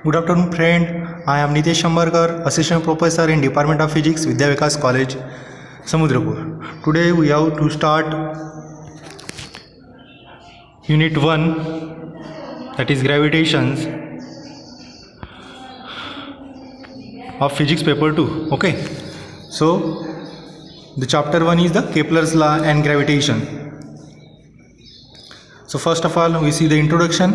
Good afternoon, friend. I am Nitesh Shambarkar, Assistant Professor in Department of Physics, Vidya Vikas College, Samudrapur. Today we have to start Unit 1, that is Gravitations of Physics Paper 2. Okay. So, the chapter 1 is the Kepler's Law and Gravitation. So, first of all, we see the introduction.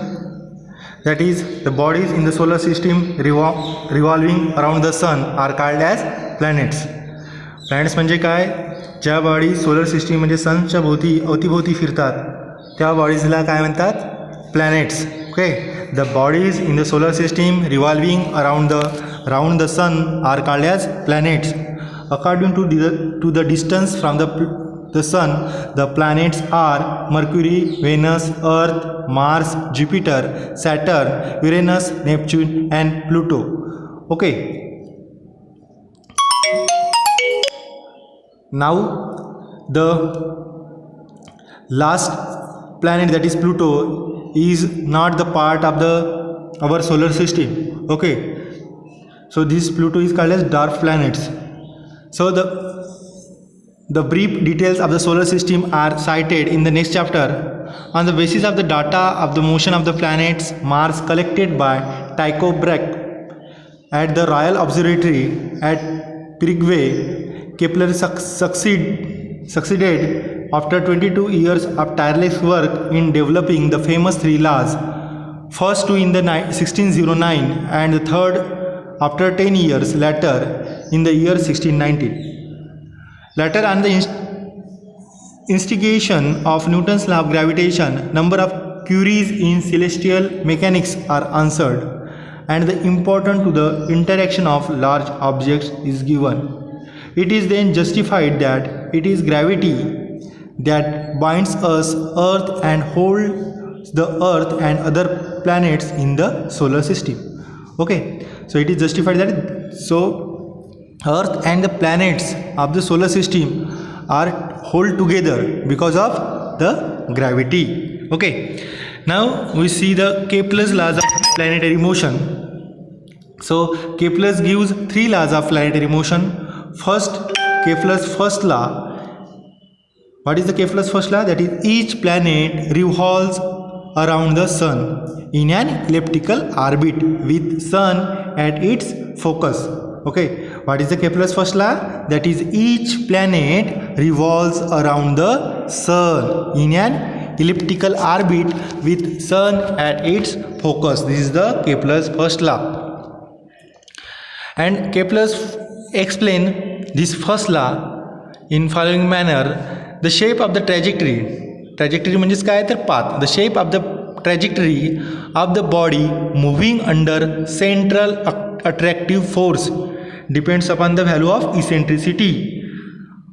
That is, the bodies in the solar system revolving around the sun are called as planets. Planets म्हणजे काय? ज्या body solar system म्हणजे सनच्या अवतीभोवती फिरतात त्या बॉडीजला काय म्हणतात? Planets. Okay. The bodies in the solar system revolving around the sun are called as planets. According to the distance from the sun, the planets are Mercury, Venus, Earth, Mars, Jupiter, Saturn, Uranus, Neptune and Pluto. Okay. Now the last planet, that is Pluto, is not the part of our solar system. Okay. So this Pluto is called as dwarf planets. So the brief details of the solar system are cited in the next chapter. On the basis of the data of the motion of the planets Mars collected by Tycho Brahe at the Royal Observatory at Paraguay, Kepler succeeded after 22 years of tireless work in developing the famous three laws. First two in the 1609 and the third after 10 years later in the year 1619. Later, on the instigation of Newton's law of gravitation, number of queries in celestial mechanics are answered, and the importance to the interaction of large objects is given. It is then justified that it is gravity that binds us Earth and holds the Earth and other planets in the solar system. Okay, so it is justified that Earth and the planets of the solar system are hold together because of the gravity. Okay. Now we see the Kepler's laws of planetary motion. So Kepler gives three laws of planetary motion. First, Kepler's first law. What is the Kepler's first law? That is, each planet revolves around the sun in an elliptical orbit with sun at its focus. Okay, what is the Kepler's first law? That is, each planet revolves around the sun in an elliptical orbit with sun at its focus. This is the Kepler's first law. And Kepler's explain this first law in following manner. The shape of the trajectory म्हणजे काय तर path. The shape of the trajectory of the body moving under central attractive force depends upon the value of eccentricity.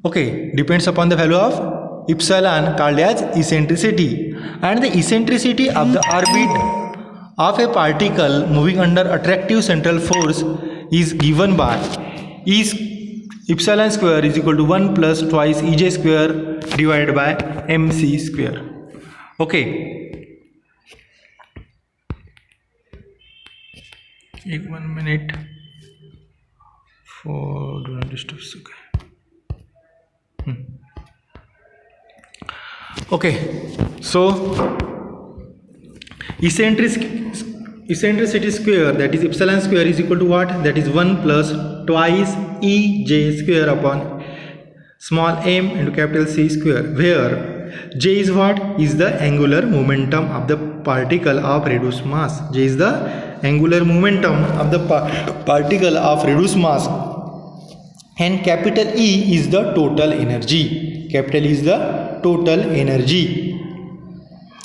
Okay, depends upon the value of epsilon called as eccentricity, and the eccentricity of the orbit of a particle moving under attractive central force is given by epsilon square is equal to 1 plus twice Ej square divided by mc square. Okay, एक 1 minute for do not disturb. Okay, so eccentricity square, that is epsilon square, is equal to what? That is 1 plus twice Ej square upon small m into capital C square, where J is what? Is the angular momentum of the particle of reduced mass. J is the angular momentum of the particle of reduced mass, and capital E is the total energy. Capital E is the total energy,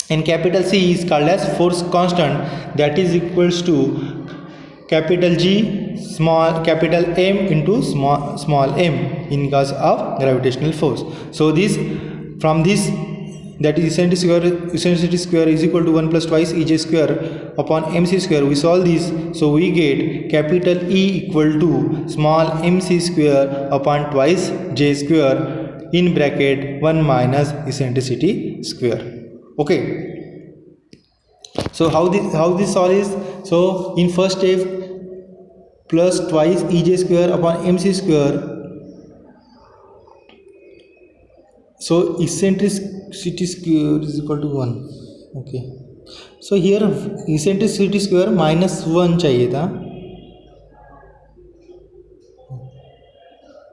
and capital C is called as force constant, that is equals to capital G small capital M into small m in case of gravitational force. So this from this, that is eccentricity square is equal to 1 plus twice Ej square upon mc square. We solve this, so we get capital E equal to small mc square upon twice J square in bracket 1 minus eccentricity square. Okay. So how this solve is? So in first step, plus twice Ej square upon mc square. So eccentricity square is equal to 1. Okay. So here eccentricity square minus 1 चाहिए था.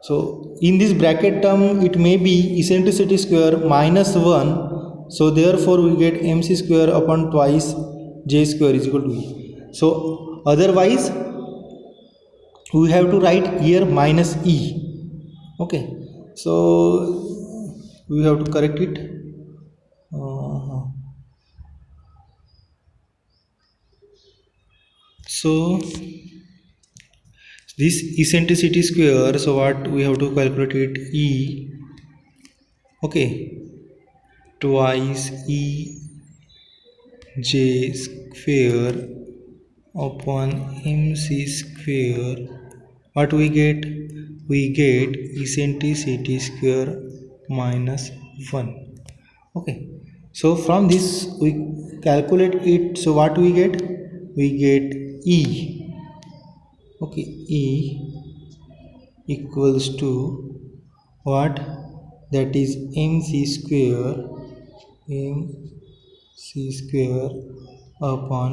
So in this bracket term it may be eccentricity square minus 1. So therefore we get mc square upon twice j square is equal to e. So otherwise we have to write here minus e. Okay. So we have to correct it. So this eccentricity square, so what we have to calculate it, e, okay, twice e j square upon mc square. What we get? We get eccentricity square minus 1. Okay, so from this we calculate it. So what we get? We get e. Okay, e equals to what? That is mc square upon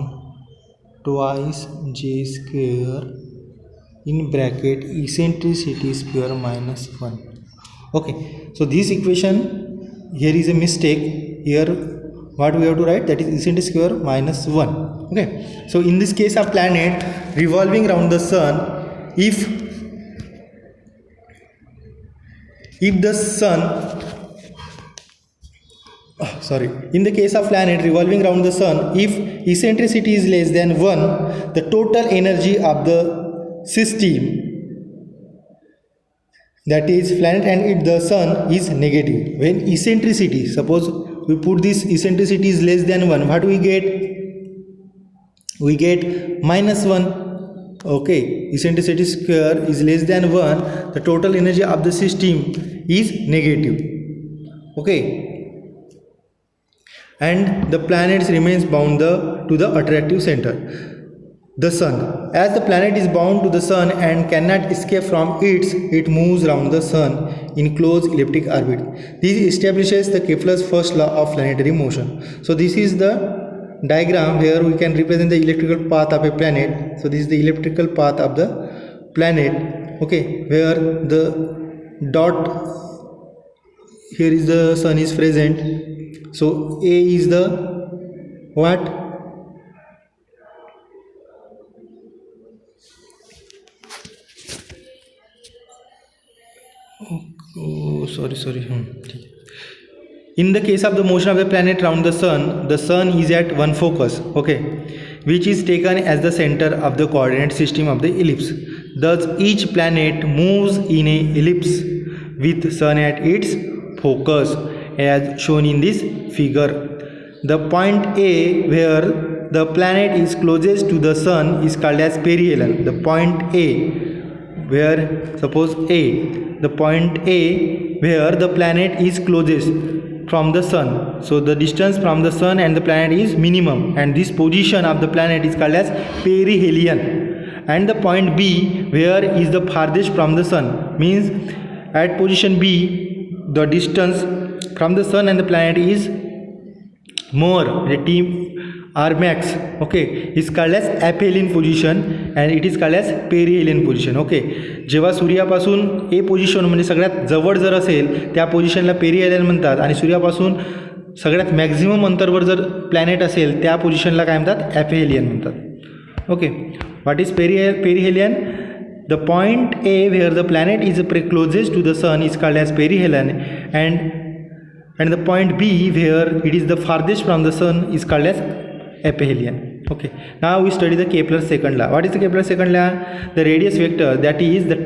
twice j square in bracket eccentricity square minus 1. Okay, so this equation, here is a mistake. Here what we have to write? That is eccentricity square minus 1. Okay, so in this case of planet revolving around the sun, if the sun in the case of planet revolving around the sun, if eccentricity is less than 1, the total energy of the system, that is planet and the sun, is negative. When eccentricity, suppose we put this eccentricity is less than 1, what we get? We get minus 1. Okay, eccentricity square is less than 1, the total energy of the system is negative. Okay, and the planet remains bound to the attractive center, the sun. As the planet is bound to the sun and cannot escape from it moves around the sun in closed elliptic orbit. This establishes the Kepler's first law of planetary motion. So this is the diagram where we can represent the electrical path of a planet. So this is the electrical path of the planet. Okay, where the dot here is the sun is present. So A is the what? Oh, sorry. In the case of the motion of the planet around the sun is at one focus, okay, which is taken as the center of the coordinate system of the ellipse. Thus each planet moves in a ellipse with sun at its focus, as shown in this figure. The point A where the planet is closest to the sun is called as perihelion. The point A where, suppose A, the point A where the planet is closest from the sun, so the distance from the sun and the planet is minimum, and this position of the planet is called as perihelion. And the point B where is the farthest from the sun, means at position B the distance from the sun and the planet is more, the T R max, okay, is called as aphelion position and it is called as perihelion position. Okay, जेव्हा सूर्यापासून ए position म्हणजे सगळ्यात जवळ जर असेल त्या पोझिशनला perihelion म्हणतात, आणि सूर्यापासून सगळ्यात मॅक्झिमम अंतरवर जर प्लॅनेट असेल त्या पोझिशनला काय म्हणतात? ॲफेलियन म्हणतात. Okay, what is perihelion? The point a where the planet is closest to the sun is called as perihelion, and the point B where it is the farthest from the sun is called as aphelion. Okay, now we study the Kepler's second law. What is the Kepler's second law? The radius vector, that is the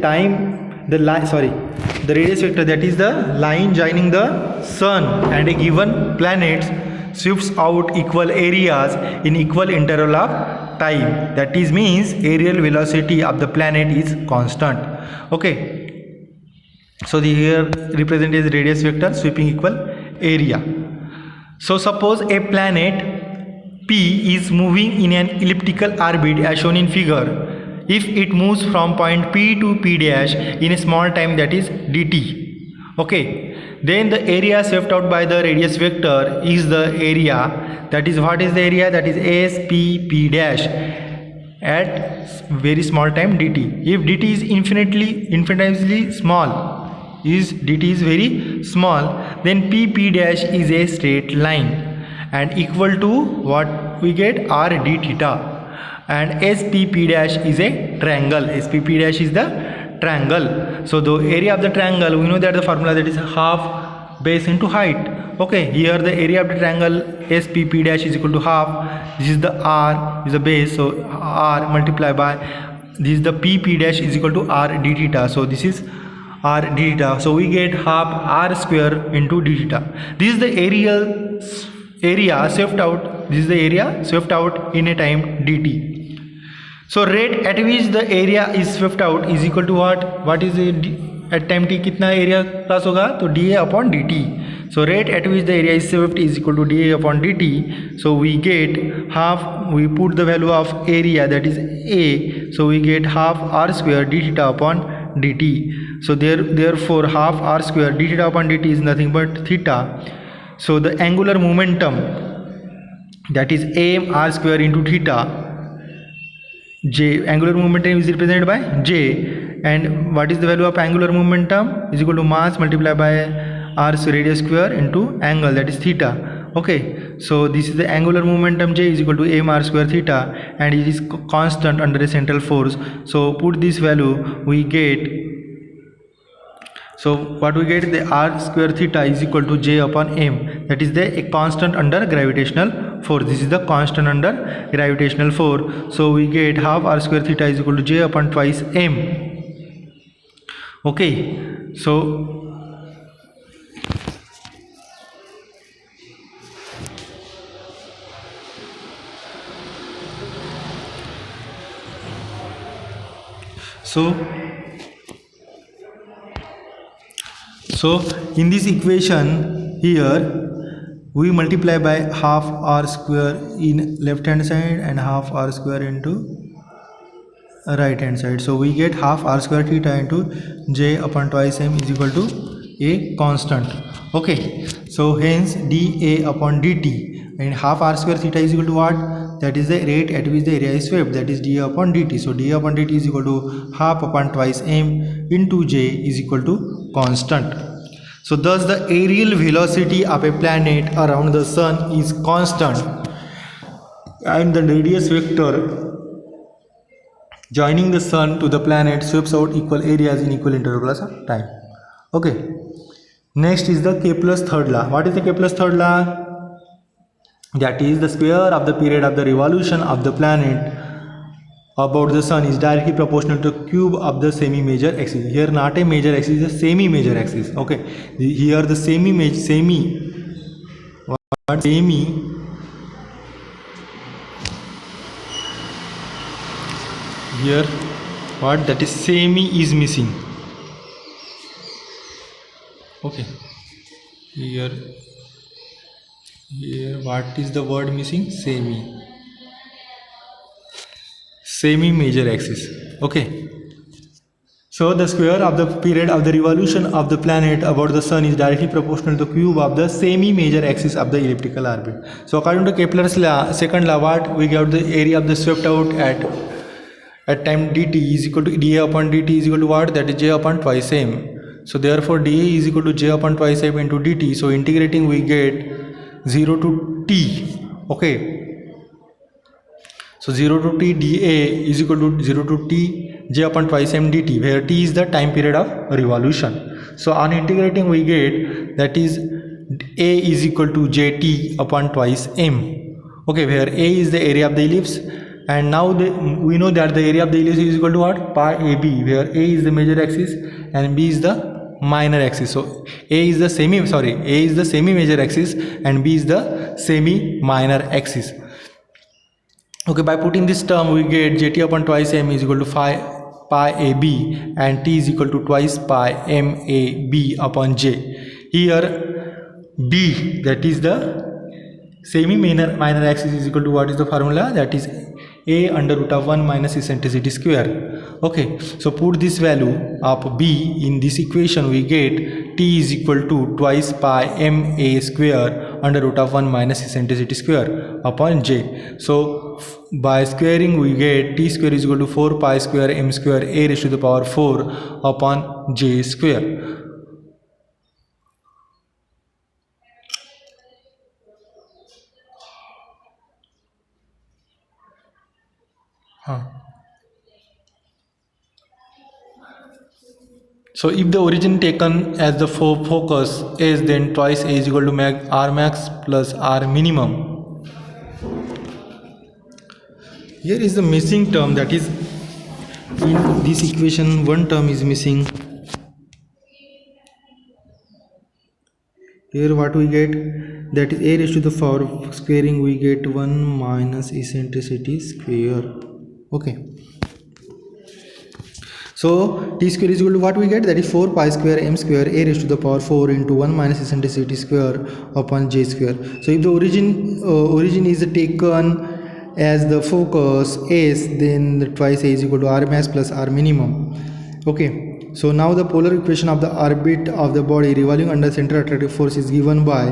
radius vector, that is the line joining the sun and a given planet, sweeps out equal areas in equal interval of time. That is means aerial velocity of the planet is constant. Okay, so the here represented as radius vector sweeping equal area. So suppose a planet P is moving in an elliptical orbit as shown in figure. If it moves from point P to P dash in a small time, that is dt. Okay, then the area swept out by the radius vector is the area, that is what is the area, that is S P P dash at very small time dt. If dt is infinitesimally small, dt is very small, then P dash is a straight line and equal to what we get, r d theta. And SPP dash is a triangle. SPP dash is the triangle. So the area of the triangle, we know that the formula, that is half base into height. Okay, here the area of the triangle SPP dash is equal to half. This is the r, is the base, so r multiplied by this is the PP dash is equal to r d theta. So this is r d theta. So we get half r square into d theta. This is the area swept out. This is the area swept out in a time dt. So rate at which the area is swept out is equal to what? What is at time t कितना area plus होगा? तो dA upon dt. So rate at which the area is swept is equal to dA upon dt. So we get half. We put the value of area, that is a. So we get half r square d theta upon dt. So therefore half r square d theta upon dt is nothing but theta. So the angular momentum, that is am r square into theta. J, angular momentum is represented by J, and what is the value of angular momentum is equal to mass multiplied by r radius square into angle, that is theta. Okay, so this is the angular momentum J is equal to m r square theta, and it is constant under a central force. So put this value, we get, so what we get, the r square theta is equal to J upon m, that is the constant under gravitational force. This is the constant under gravitational force. So we get half r square theta is equal to J upon twice m. Okay, so in this equation here, we multiply by half r square in left hand side and half r square into right hand side. So we get half r square theta into J upon twice m is equal to a constant. Okay, so hence dA upon dt, and half r square theta is equal to what? That is the rate at which the area is swept, that is dA upon dt. So dA upon dt is equal to half upon twice m into J is equal to constant. So thus the aerial velocity of a planet around the sun is constant, and the radius vector joining the sun to the planet sweeps out equal areas in equal intervals of time. Okay, next is the Kepler's third law. What is the Kepler's third law? That is, the square of the period of the revolution of the planet about the sun is directly proportional to the cube of the semi-major axis. Here not a major axis, is a semi-major axis. Okay, here the semi here what, that is semi is missing. Okay, here what is the word missing? Semi major axis. Okay, so the square of the period of the revolution of the planet about the sun is directly proportional to the cube of the semi major axis of the elliptical orbit. So according to Kepler's law, second law, what we get, the area of the swept out at time dt is equal to dA upon dt is equal to what? That is J upon twice m. So therefore dA is equal to J upon twice m into dt. So integrating we get 0 to t. Okay, so 0 to t dA is equal to 0 to t J upon twice m dt, where t is the time period of revolution. So on integrating we get, that is A is equal to Jt upon twice m. Okay, where A is the area of the ellipse, and now we know that the area of the ellipse is equal to what? Pi AB, where A is the major axis and B is the minor axis. So A is the semi major axis and B is the semi minor axis. Okay, by putting this term we get Jt upon twice m is equal to pi AB, and T is equal to twice pi MAB upon J. Here B, that is the semi minor axis is equal to, what is the formula? That is a under root of 1 minus eccentricity square. Okay, so put this value of b in this equation, we get t is equal to twice pi m a square under root of 1 minus eccentricity square upon j. So by squaring we get t square is equal to 4 pi square m square a raised to the power 4 upon j square. So if the origin taken as the focus is, then twice a is equal to r max plus r minimum. Here is the missing term, that is in this equation one term is missing. Here what we get, that is a raised to the power of squaring, we get 1 minus eccentricity square. Okay. So t square is equal to, what we get, that is 4 pi square m square a raised to the power 4 into 1 minus eccentricity square upon j square. So if the origin is taken as the focus s, then the twice a is equal to r max plus r minimum. Okay. So now the polar equation of the orbit of the body revolving under central attractive force is given by,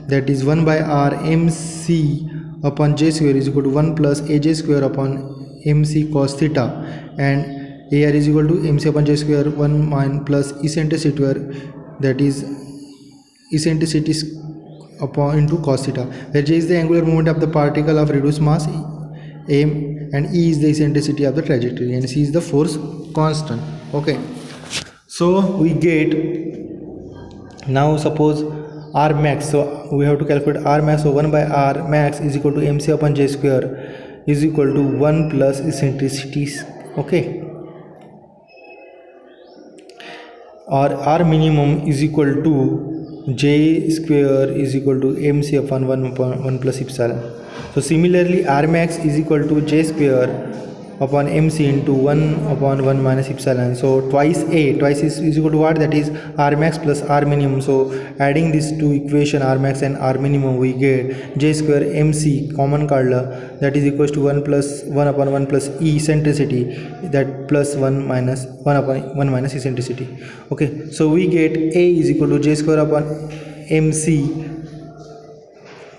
that is 1 by r mc upon j square is equal to 1 plus aj square upon mc cos theta, and AR is equal to mc upon j square 1 minus plus eccentricity square, that is eccentricity upon into cos theta, where j is the angular moment of the particle of reduced mass m, and e is the eccentricity of the trajectory, and c is the force constant. Okay, so we get, now suppose r max, so we have to calculate r max. So 1 by r max is equal to mc upon j square is equal to 1 plus eccentricities. Okay, or r minimum is equal to j square is equal to mc upon 1 plus epsilon. So similarly r max is equal to j square upon mc into 1 upon 1 minus epsilon. So twice is equal to what, that is r max plus r minimum. So adding these two equation, r max and r minimum, we get j square mc common काढला, that is equals to 1 plus 1 upon 1 plus e eccentricity, that plus 1 minus 1 upon 1 minus eccentricity. Okay, so we get a is equal to j square upon mc,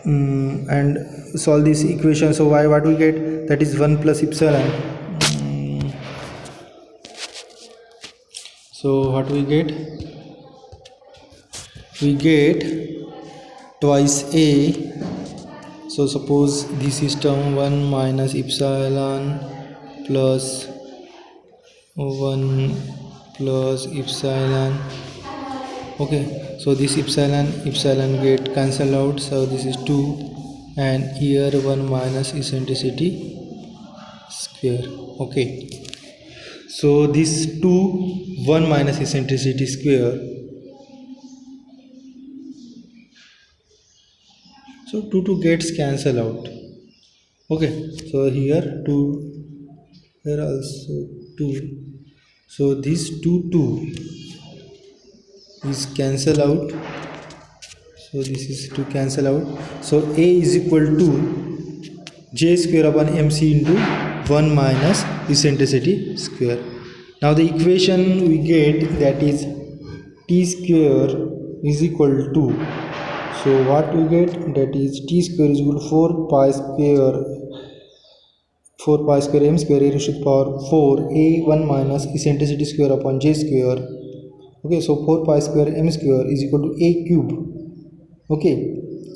and solve this equation. So what we get, that is 1 plus epsilon. So what we get twice a. So suppose this is term 1 minus epsilon plus 1 plus epsilon. Okay, so this epsilon get cancelled out, so this is 2, and here 1 minus eccentricity square. Okay, so this 2 1 minus eccentricity square, so 2 gets cancelled out. Okay, so here 2, here also 2, so this 2 is cancel out, so this is to cancel out. So a is equal to j square upon mc into 1 minus eccentricity square. Now the equation we get, that is t square is equal to, so what we get, that is t square is equal to 4 pi square m square a raised to the power 4 a 1 minus eccentricity square upon j square. Okay, so 4 pi square m square is equal to a cube. Okay,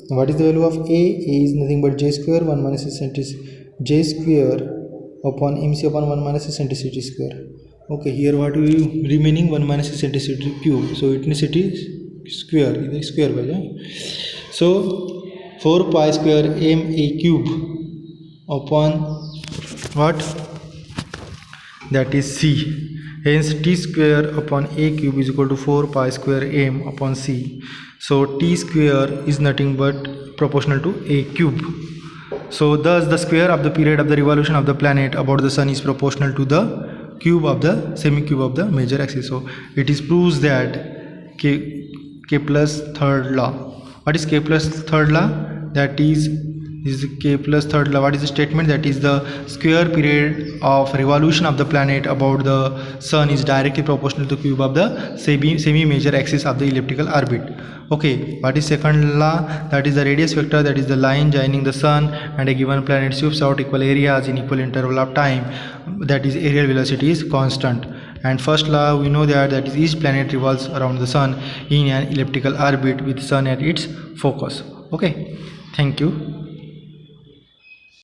what is the value of a? A is nothing but j square 1 minus eccentricity j square upon mc upon 1 minus eccentricity square. Okay, here what we remaining 1 minus eccentricity cube, so eccentricity square, either square by the. So 4 pi square m a cube upon what, that is c. Hence t square upon a cube is equal to 4 pi square m upon c. So t square is nothing but proportional to a cube. So thus the square of the period of the revolution of the planet about the sun is proportional to the cube of the semi-cube of the major axis. So it is proves that Kepler's third law. What is Kepler's third law? that is Kepler's third law. What is the statement? That is the square period of revolution of the planet about the sun is directly proportional to the cube of the semi-major axis of the elliptical orbit. Okay, what is second law? That is the radius vector, that is the line joining the sun and a given planet sweeps out equal areas in equal interval of time, that is aerial velocity is constant. And first law, we know that is each planet revolves around the sun in an elliptical orbit with sun at its focus. Okay, thank you.